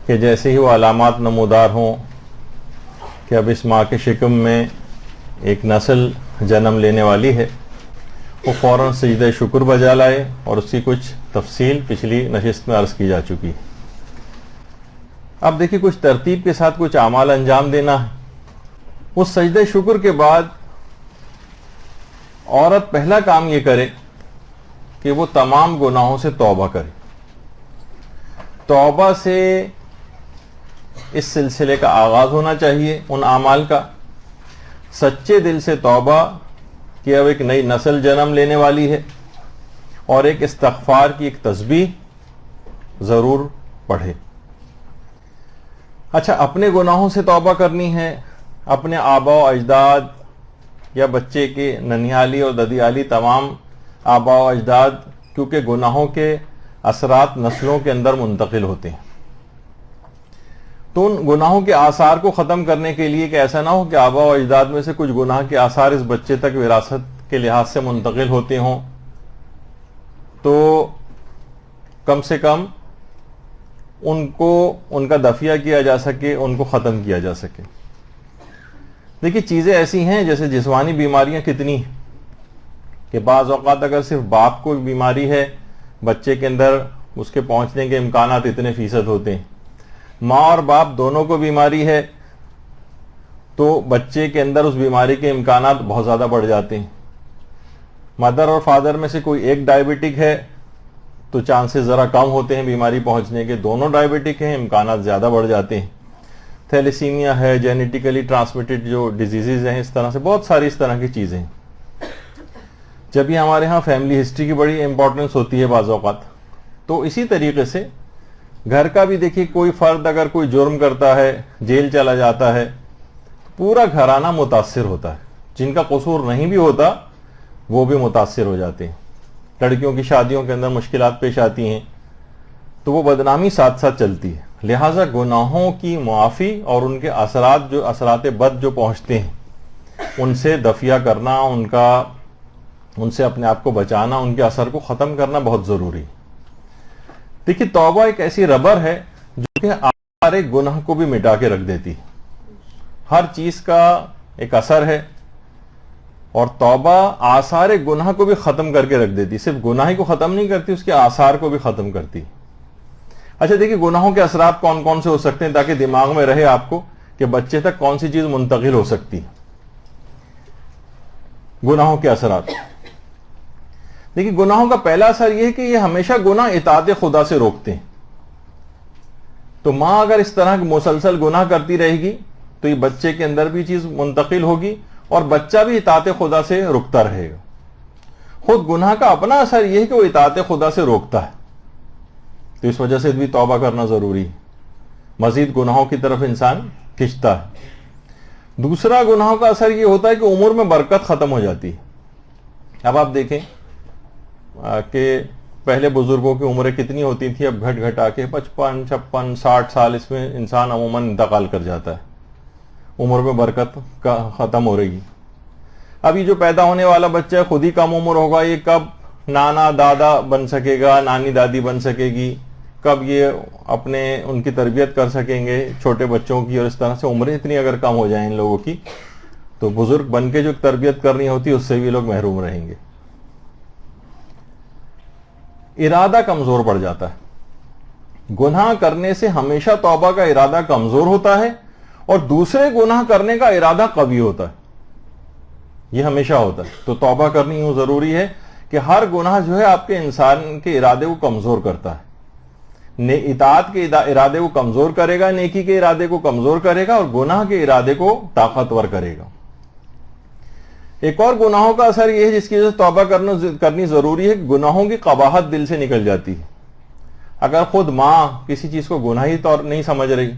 کہ جیسے ہی وہ علامات نمودار ہوں کہ اب اس ماں کے شکم میں ایک نسل جنم لینے والی ہے، وہ فوراً سجدہ شکر بجا لائے، اور اس کی کچھ تفصیل پچھلی نشست میں عرض کی جا چکی ہے۔ اب دیکھیے کچھ ترتیب کے ساتھ کچھ اعمال انجام دینا ہے۔ اس سجدہ شکر کے بعد عورت پہلا کام یہ کرے کہ وہ تمام گناہوں سے توبہ کرے۔ توبہ سے اس سلسلے کا آغاز ہونا چاہیے، ان اعمال کا، سچے دل سے توبہ کہ اب ایک نئی نسل جنم لینے والی ہے، اور ایک استغفار کی ایک تسبیح ضرور پڑھے۔ اچھا، اپنے گناہوں سے توبہ کرنی ہے، اپنے آباء و اجداد یا بچے کے ننھیالی اور ددیالی تمام آباء و اجداد، کیونکہ گناہوں کے اثرات نسلوں کے اندر منتقل ہوتے ہیں، تو ان گناہوں کے آثار کو ختم کرنے کے لیے کہ ایسا نہ ہو کہ آباء و اجداد میں سے کچھ گناہ کے آثار اس بچے تک وراثت کے لحاظ سے منتقل ہوتے ہوں، تو کم سے کم ان کو ان کا دفیہ کیا جا سکے، ان کو ختم کیا جا سکے۔ دیکھیے چیزیں ایسی ہیں جیسے جسمانی بیماریاں کتنی ہیں کہ بعض اوقات اگر صرف باپ کو بیماری ہے، بچے کے اندر اس کے پہنچنے کے امکانات اتنے فیصد ہوتے ہیں، ماں اور باپ دونوں کو بیماری ہے تو بچے کے اندر اس بیماری کے امکانات بہت زیادہ بڑھ جاتے ہیں۔ مدر اور فادر میں سے کوئی ایک ڈائبٹک ہے تو چانسز ذرا کم ہوتے ہیں بیماری پہنچنے کے، دونوں ڈائبٹک ہیں امکانات زیادہ بڑھ جاتے ہیں۔ تھیلیسیمیا ہے، جینیٹیکلی ٹرانسمیٹڈ جو ڈیزیزز ہیں، اس طرح سے بہت ساری اس طرح کی چیزیں ہیں۔ جب یہ ہمارے ہاں فیملی ہسٹری کی بڑی امپورٹنس ہوتی ہے بعض اوقات، تو اسی طریقے سے گھر کا بھی دیکھیے کوئی فرد اگر کوئی جرم کرتا ہے، جیل چلا جاتا ہے، پورا گھرانہ متاثر ہوتا ہے، جن کا قصور نہیں بھی ہوتا وہ بھی متاثر ہو جاتے ہیں۔ لڑکیوں کی شادیوں کے اندر مشکلات پیش آتی ہیں تو وہ بدنامی ساتھ ساتھ چلتی ہے۔ لہٰذا گناہوں کی معافی اور ان کے اثرات بد جو پہنچتے ہیں ان سے دفیہ کرنا، ان سے اپنے آپ کو بچانا، ان کے اثر کو ختم کرنا بہت ضروری ہے۔ دیکھیے توبہ ایک ایسی ربر ہے جو کہ ہر ایک گناہ کو بھی مٹا کے رکھ دیتی ہے۔ ہر چیز کا ایک اثر ہے، اور توبہ آثار گناہ کو بھی ختم کر کے رکھ دیتی، صرف گناہ ہی کو ختم نہیں کرتی، اس کے آثار کو بھی ختم کرتی۔ اچھا دیکھیے گناہوں کے اثرات کون کون سے ہو سکتے ہیں تاکہ دماغ میں رہے آپ کو کہ بچے تک کون سی چیز منتقل ہو سکتی ہے۔ گناہوں کے اثرات، دیکھیے گناہوں کا پہلا اثر یہ ہے کہ یہ ہمیشہ گناہ اطاعت خدا سے روکتے ہیں۔ تو ماں اگر اس طرح مسلسل گناہ کرتی رہے گی تو یہ بچے کے اندر بھی چیز منتقل ہوگی، اور بچہ بھی اطاعت خدا سے رکتا رہے گا۔ خود گناہ کا اپنا اثر یہ ہے کہ وہ اطاعت خدا سے روکتا ہے، تو اس وجہ سے بھی توبہ کرنا ضروری ہے، مزید گناہوں کی طرف انسان کھنچتا ہے۔ دوسرا گناہوں کا اثر یہ ہوتا ہے کہ عمر میں برکت ختم ہو جاتی ہے۔ اب آپ دیکھیں کہ پہلے بزرگوں کی عمریں کتنی ہوتی تھیں، اب گھٹ گھٹ آ کے 55 56 60 سال اس میں انسان عموماً انتقال کر جاتا ہے، عمر میں برکت ختم ہو رہی ہے۔ اب یہ جو پیدا ہونے والا بچہ ہے خود ہی کم عمر ہوگا، یہ کب نانا دادا بن سکے گا، نانی دادی بن سکے گی، کب یہ ان کی تربیت کر سکیں گے چھوٹے بچوں کی، اور اس طرح سے عمریں اتنی اگر کم ہو جائیں ان لوگوں کی تو بزرگ بن کے جو تربیت کرنی ہوتی ہے اس سے بھی لوگ محروم رہیں گے۔ ارادہ کمزور پڑ جاتا ہے، گناہ کرنے سے ہمیشہ توبہ کا ارادہ کمزور ہوتا ہے، اور دوسرے گناہ کرنے کا ارادہ قوی ہوتا ہے، یہ ہمیشہ ہوتا ہے۔ تو توبہ کرنی یوں ضروری ہے کہ ہر گناہ جو ہے آپ کے انسان کے ارادے کو کمزور کرتا ہے، اطاعت کے ارادے کو کمزور کرے گا، نیکی کے ارادے کو کمزور کرے گا، اور گناہ کے ارادے کو طاقتور کرے گا۔ ایک اور گناہوں کا اثر یہ ہے جس کی وجہ سے توبہ کرنی ضروری ہے کہ گناہوں کی قباحت دل سے نکل جاتی ہے۔ اگر خود ماں کسی چیز کو گناہی طور نہیں سمجھ رہی،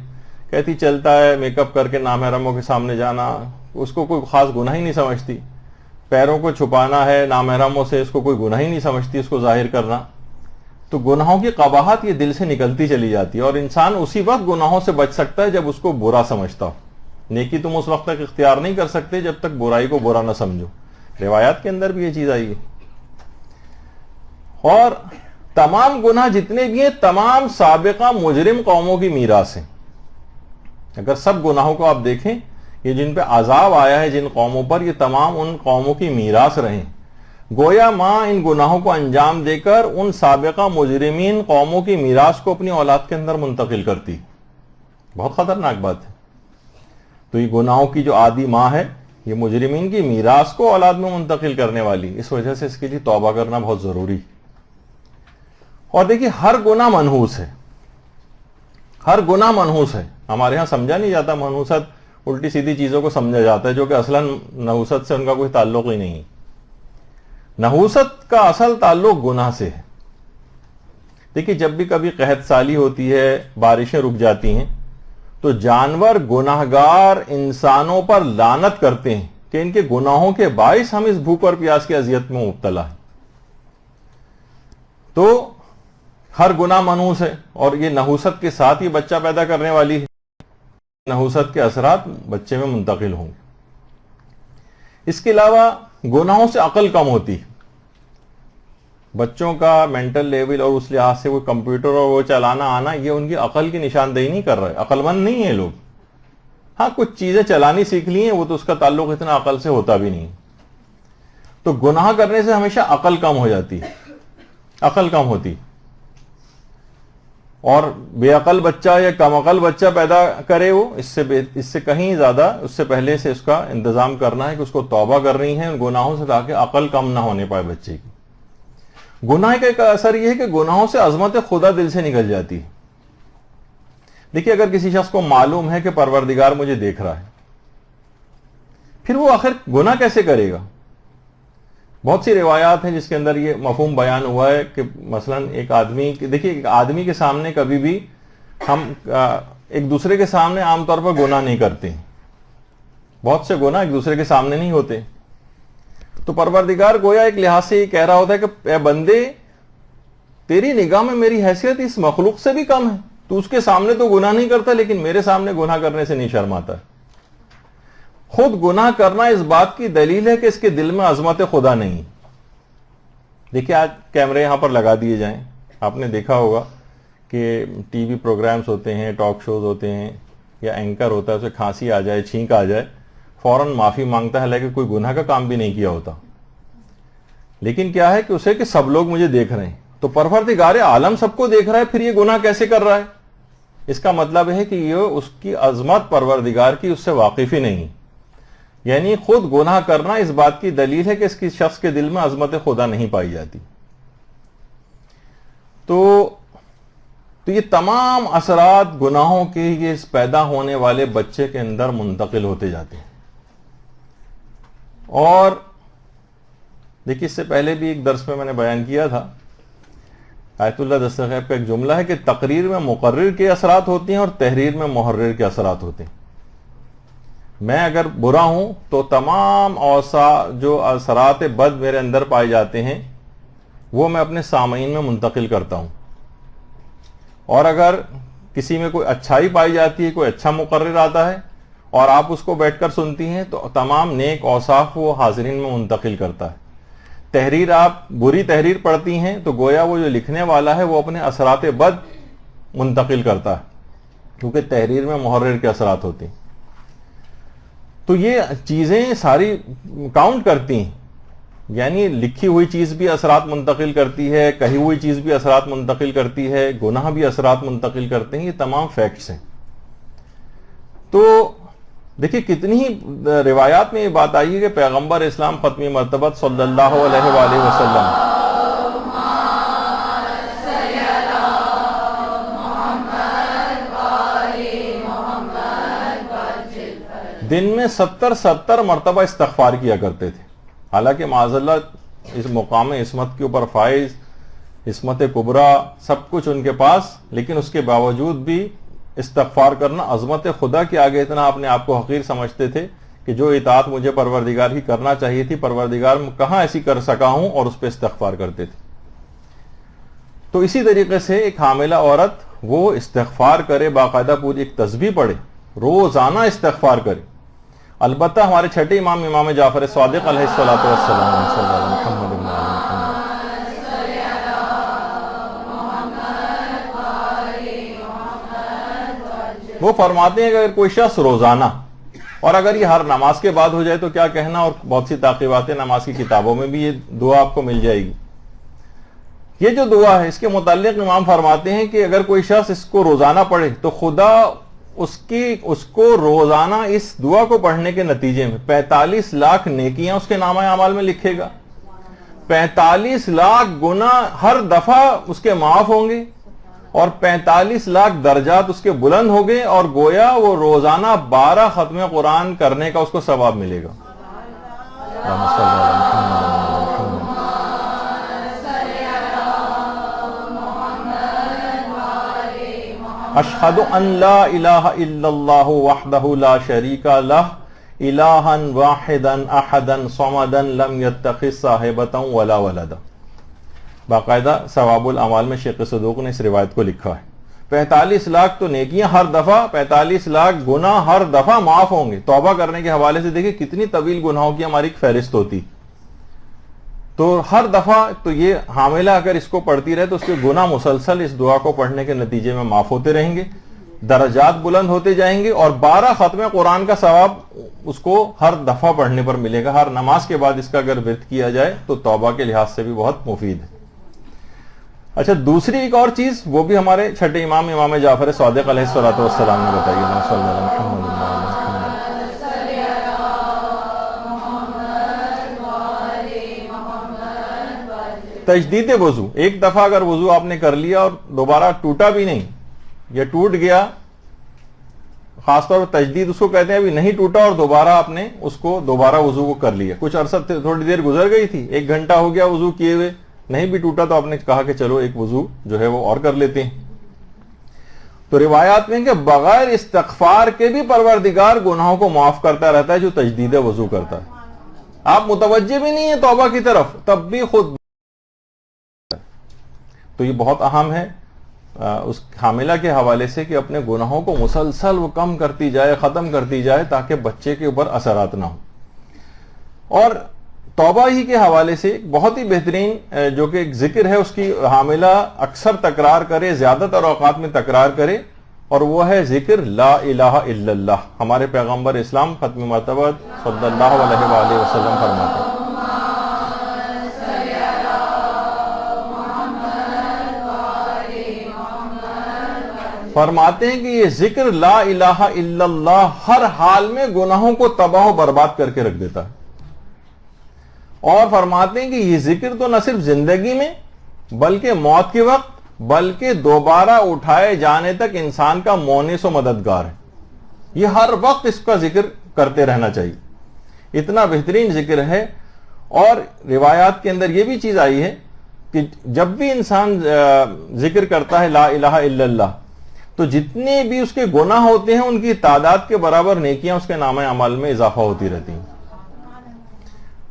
کہتی چلتا ہے میک اپ کر کے نامحرموں کے سامنے جانا، اس کو کوئی خاص گناہ ہی نہیں سمجھتی، پیروں کو چھپانا ہے نامحرموں سے، اس کو کوئی گناہ ہی نہیں سمجھتی، اس کو ظاہر کرنا، تو گناہوں کی قباحت یہ دل سے نکلتی چلی جاتی ہے، اور انسان اسی وقت گناہوں سے بچ سکتا ہے جب اس کو برا سمجھتا ہو۔ نیکی تم اس وقت تک اختیار نہیں کر سکتے جب تک برائی کو برا نہ سمجھو، روایات کے اندر بھی یہ چیز آئی ہے۔ اور تمام گناہ جتنے بھی ہیں تمام سابقہ مجرم قوموں کی میراث ہیں. اگر سب گناہوں کو آپ دیکھیں، یہ جن پہ عذاب آیا ہے جن قوموں پر، یہ تمام ان قوموں کی میراث رہے. گویا ماں ان گناہوں کو انجام دے کر ان سابقہ مجرمین قوموں کی میراث کو اپنی اولاد کے اندر منتقل کرتی. بہت خطرناک بات ہے. تو یہ گناہوں کی جو عادی ماں ہے، یہ مجرمین کی میراث کو اولاد میں منتقل کرنے والی. اس وجہ سے اس کے لیے توبہ کرنا بہت ضروری. اور دیکھیے ہر گناہ منحوس ہے، ہر گناہ منحوس ہے. ہمارے ہاں سمجھا نہیں جاتا منحوست، الٹی سیدھی چیزوں کو سمجھا جاتا ہے جو کہ اصلاً نحوست سے ان کا کوئی تعلق ہی نہیں. نحوست کا اصل تعلق گناہ سے ہے. دیکھیے جب بھی کبھی قحط سالی ہوتی ہے، بارشیں رک جاتی ہیں، تو جانور گناہگار انسانوں پر لعنت کرتے ہیں کہ ان کے گناہوں کے باعث ہم اس بھوک اور پیاس کی اذیت میں مبتلا ہیں. تو ہر گناہ منحوس ہے، اور یہ نحوست کے ساتھ ہی بچہ پیدا کرنے والی ہے. نحوست کے اثرات بچے میں منتقل ہوں گے. اس کے علاوہ گناہوں سے عقل کم ہوتی. بچوں کا مینٹل لیول اور اس لحاظ سے وہ کمپیوٹر اور وہ چلانا آنا، یہ ان کی عقل کی نشاندہی نہیں کر رہے. عقل مند نہیں ہیں لوگ. ہاں کچھ چیزیں چلانی سیکھ لی ہیں، وہ تو اس کا تعلق اتنا عقل سے ہوتا بھی نہیں. تو گناہ کرنے سے ہمیشہ عقل کم ہو جاتی، عقل کم ہوتی. اور بے عقل بچہ یا کم عقل بچہ پیدا کرے وہ اس سے کہیں زیادہ اس سے پہلے سے اس کا انتظام کرنا ہے کہ اس کو توبہ کرنی ہے ان گناہوں سے، تاکہ عقل کم نہ ہونے پائے بچے کی. گناہ کا ایک اثر یہ ہے کہ گناہوں سے عظمت خدا دل سے نکل جاتی ہے. دیکھیے اگر کسی شخص کو معلوم ہے کہ پروردگار مجھے دیکھ رہا ہے، پھر وہ آخر گناہ کیسے کرے گا؟ بہت سی روایات ہیں جس کے اندر یہ مفہوم بیان ہوا ہے کہ مثلا ایک آدمی، دیکھیے ایک آدمی کے سامنے کبھی بھی ہم ایک دوسرے کے سامنے عام طور پر گناہ نہیں کرتے. بہت سے گناہ ایک دوسرے کے سامنے نہیں ہوتے. تو پروردگار گویا ایک لحاظ سے یہ کہہ رہا ہوتا ہے کہ اے بندے، تیری نگاہ میں میری حیثیت اس مخلوق سے بھی کم ہے. تو اس کے سامنے تو گناہ نہیں کرتا، لیکن میرے سامنے گناہ کرنے سے نہیں شرماتا. خود گناہ کرنا اس بات کی دلیل ہے کہ اس کے دل میں عظمت خدا نہیں. دیکھیے آج کیمرے یہاں پر لگا دیے جائیں، آپ نے دیکھا ہوگا کہ ٹی وی پروگرامز ہوتے ہیں، ٹاک شوز ہوتے ہیں، یا اینکر ہوتا ہے، اسے کھانسی آ جائے، چھینک آ جائے، فوراً معافی مانگتا ہے، حالانکہ کوئی گناہ کا کام بھی نہیں کیا ہوتا. لیکن کیا ہے کہ اسے کہ سب لوگ مجھے دیکھ رہے ہیں. تو پروردگار عالم سب کو دیکھ رہا ہے، پھر یہ گناہ کیسے کر رہا ہے؟ اس کا مطلب ہے کہ یہ اس کی عظمت پروردگار کی اس سے واقف ہی نہیں. یعنی خود گناہ کرنا اس بات کی دلیل ہے کہ اس کی شخص کے دل میں عظمت خدا نہیں پائی جاتی. تو یہ تمام اثرات گناہوں کے یہ اس پیدا ہونے والے بچے کے اندر منتقل ہوتے جاتے ہیں. اور دیکھیے اس سے پہلے بھی ایک درس میں نے بیان کیا تھا، آیت اللہ دستغیب کا ایک جملہ ہے کہ تقریر میں مقرر کے اثرات ہوتے ہیں اور تحریر میں محرر کے اثرات ہوتے ہیں. میں اگر برا ہوں تو تمام جو اثرات بد میرے اندر پائے جاتے ہیں وہ میں اپنے سامعین میں منتقل کرتا ہوں. اور اگر کسی میں کوئی اچھائی پائی جاتی ہے، کوئی اچھا مقرر آتا ہے اور آپ اس کو بیٹھ کر سنتی ہیں، تو تمام نیک اوصاف وہ حاضرین میں منتقل کرتا ہے. تحریر آپ بری تحریر پڑھتی ہیں تو گویا وہ جو لکھنے والا ہے وہ اپنے اثرات بد منتقل کرتا ہے، کیونکہ تحریر میں محرر کے اثرات ہوتے ہیں. تو یہ چیزیں ساری کاؤنٹ کرتی ہیں. یعنی لکھی ہوئی چیز بھی اثرات منتقل کرتی ہے، کہی ہوئی چیز بھی اثرات منتقل کرتی ہے، گناہ بھی اثرات منتقل کرتے ہیں. یہ تمام فیکٹس ہیں. تو دیکھیے کتنی ہی روایات میں یہ بات آئی ہے کہ پیغمبر اسلام ختمی مرتبت صلی اللہ علیہ وآلہ وسلم دن میں 70 مرتبہ استغفار کیا کرتے تھے. حالانکہ معاذ اللہ اس مقام عصمت کے اوپر فائز، عصمت کبریٰ سب کچھ ان کے پاس، لیکن اس کے باوجود بھی استغفار کرنا عظمت خدا کے آگے اتنا اپنے آپ کو حقیر سمجھتے تھے کہ جو اطاعت مجھے پروردگار کی کرنا چاہیے تھی، پروردگار کہاں ایسی کر سکا ہوں، اور اس پہ استغفار کرتے تھے. تو اسی طریقے سے ایک حاملہ عورت وہ استغفار کرے، باقاعدہ پوری ایک تسبیح پڑھے، روزانہ استغفار کرے. البتہ ہمارے چھٹے امام جعفر صادق علیہ الصلوۃ والسلام وہ فرماتے ہیں کہ اگر کوئی شخص روزانہ، اور اگر یہ ہر نماز کے بعد ہو جائے تو کیا کہنا، اور بہت سی تعقیبات نماز کی کتابوں میں بھی یہ دعا آپ کو مل جائے گی. یہ جو دعا ہے اس کے متعلق امام فرماتے ہیں کہ اگر کوئی شخص اس کو روزانہ پڑھے تو خدا اس کو روزانہ اس دعا کو پڑھنے کے نتیجے میں 45 لاکھ نیکیاں اس کے نامہ اعمال میں لکھے گا، 45 لاکھ گناہ ہر دفعہ اس کے معاف ہوں گے، اور 45 لاکھ درجات اس کے بلند ہو گئے، اور گویا وہ روزانہ 12 ختم قرآن کرنے کا اس کو ثواب ملے گا. اشہد ان لا الہ الا اللہ وحدہ لا شریک لہ الہا واحدا احدا صمدا لم یتخذ صاحبۃ ولا ولدا. باقاعدہ ثواب الاعمال میں شیخ صدوق نے اس روایت کو لکھا ہے. 45 لاکھ تو نیکیاں ہر دفعہ، 45 لاکھ گناہ ہر دفعہ معاف ہوں گے. توبہ کرنے کے حوالے سے دیکھیں کتنی طویل گناہوں کی ہماری ایک فہرست ہوتی، تو ہر دفعہ تو یہ حاملہ اگر اس کو پڑھتی رہے تو اس کے گناہ مسلسل اس دعا کو پڑھنے کے نتیجے میں معاف ہوتے رہیں گے، درجات بلند ہوتے جائیں گے، اور 12 ختم قرآن کا ثواب اس کو ہر دفعہ پڑھنے پر ملے گا. ہر نماز کے بعد اس کا اگر ورد کیا جائے تو توبہ کے لحاظ سے بھی بہت مفید ہے. اچھا، دوسری ایک اور چیز وہ بھی ہمارے چھٹے امام امام جعفر صادق علیہ الصلوۃ والسلام نے بتائی ہے. تجدید وضو. ایک دفعہ اگر وضو آپ نے کر لیا اور دوبارہ ٹوٹا بھی نہیں یا ٹوٹ گیا، خاص طور پر تجدید اس کو کہتے ہیں، ابھی نہیں ٹوٹا اور دوبارہ آپ نے اس کو دوبارہ وضو کو کر لیا، کچھ عرصہ تھوڑی دیر گزر گئی تھی، 1 گھنٹہ ہو گیا وضو کیے ہوئے، نہیں بھی ٹوٹا تو آپ نے کہا کہ چلو ایک وضو جو ہے وہ اور کر لیتے ہیں. تو روایات میں کہ بغیر استغفار کے بھی پروردگار گناہوں کو معاف کرتا رہتا ہے جو تجدید وضو کرتا ہے. آپ متوجہ بھی نہیں ہیں توبہ کی طرف تب بھی خود. تو یہ بہت اہم ہے اس حاملہ کے حوالے سے کہ اپنے گناہوں کو مسلسل وہ کم کرتی جائے، ختم کرتی جائے، تاکہ بچے کے اوپر اثرات نہ ہوں. اور توبہ ہی کے حوالے سے ایک بہت ہی بہترین جو کہ ایک ذکر ہے، اس کی حاملہ اکثر تکرار کرے، زیادہ تر اوقات میں تکرار کرے، اور وہ ہے ذکر لا الہ الا اللہ. ہمارے پیغمبر اسلام ختم مرتبہ صلی اللہ علیہ وآلہ وسلم فرماتے ہیں، فرماتے ہیں کہ یہ ذکر لا الہ الا اللہ ہر حال میں گناہوں کو تباہ و برباد کر کے رکھ دیتا ہے. اور فرماتے ہیں کہ یہ ذکر تو نہ صرف زندگی میں بلکہ موت کے وقت، بلکہ دوبارہ اٹھائے جانے تک انسان کا مونس و مددگار ہے. یہ ہر وقت اس کا ذکر کرتے رہنا چاہیے، اتنا بہترین ذکر ہے. اور روایات کے اندر یہ بھی چیز آئی ہے کہ جب بھی انسان ذکر کرتا ہے لا الہ الا اللہ تو جتنے بھی اس کے گناہ ہوتے ہیں ان کی تعداد کے برابر نیکیاں اس کے نامہ اعمال میں اضافہ ہوتی رہتی ہیں.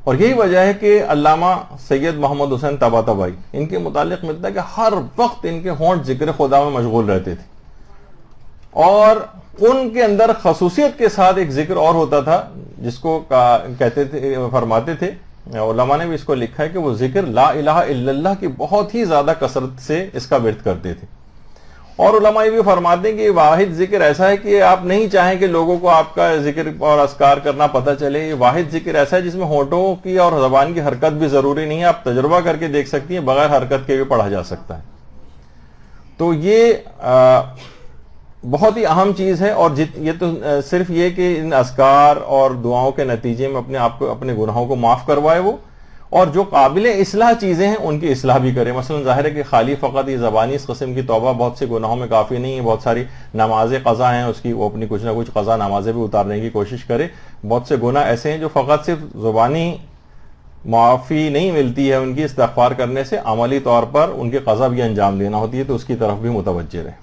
اور یہی وجہ ہے کہ علامہ سید محمد حسین طباطبائی ان کے متعلق ملتا ہے کہ ہر وقت ان کے ہونٹ ذکر خدا میں مشغول رہتے تھے. اور ان کے اندر خصوصیت کے ساتھ ایک ذکر اور ہوتا تھا جس کو کہتے تھے، فرماتے تھے، علماء نے بھی اس کو لکھا ہے کہ وہ ذکر لا الہ الا اللہ کی بہت ہی زیادہ کثرت سے اس کا ورد کرتے تھے. اور علماء یہ بھی فرماتے ہیں کہ یہ واحد ذکر ایسا ہے کہ آپ نہیں چاہیں کہ لوگوں کو آپ کا ذکر اور اذکار کرنا پتہ چلے. یہ واحد ذکر ایسا ہے جس میں ہونٹوں کی اور زبان کی حرکت بھی ضروری نہیں ہے، آپ تجربہ کر کے دیکھ سکتی ہیں، بغیر حرکت کے بھی پڑھا جا سکتا ہے. تو یہ بہت ہی اہم چیز ہے. اور یہ تو صرف یہ کہ ان اذکار اور دعاؤں کے نتیجے میں اپنے آپ کو، اپنے گناہوں کو معاف کروائے وہ، اور جو قابل اصلاح چیزیں ہیں ان کی اصلاح بھی کرے. مثلا ظاہر ہے کہ خالی فقط یہ زبانی اس قسم کی توبہ بہت سے گناہوں میں کافی نہیں ہے. بہت ساری نمازیں قضا ہیں اس کی، وہ اپنی کچھ نہ کچھ قضا نمازیں بھی اتارنے کی کوشش کرے. بہت سے گناہ ایسے ہیں جو فقط صرف زبانی معافی نہیں ملتی ہے ان کی استغفار کرنے سے، عملی طور پر ان کی قضا بھی انجام دینا ہوتی ہے، تو اس کی طرف بھی متوجہ رہے.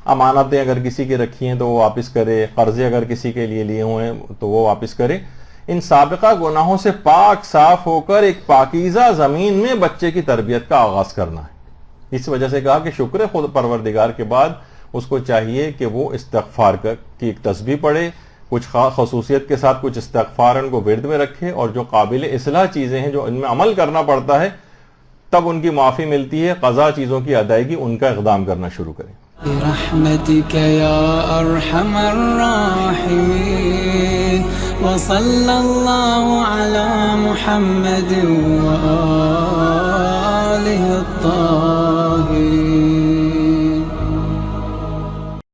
امانتیں اگر کسی کی رکھی ہیں تو وہ واپس کرے، قرضے اگر کسی کے لیے ہوئے ہیں تو وہ واپس کرے. ان سابقہ گناہوں سے پاک صاف ہو کر ایک پاکیزہ زمین میں بچے کی تربیت کا آغاز کرنا ہے. اس وجہ سے کہا کہ شکر خود پروردگار کے بعد اس کو چاہیے کہ وہ استغفار کی ایک تسبیح پڑھے، کچھ خصوصیت کے ساتھ کچھ استغفار ان کو ورد میں رکھے، اور جو قابل اصلاح چیزیں ہیں جو ان میں عمل کرنا پڑتا ہے تب ان کی معافی ملتی ہے، قضا چیزوں کی ادائیگی ان کا اقدام کرنا شروع کرے. برحمتك يا أرحم الراحمين وصلى الله على محمد وآله الطاهرين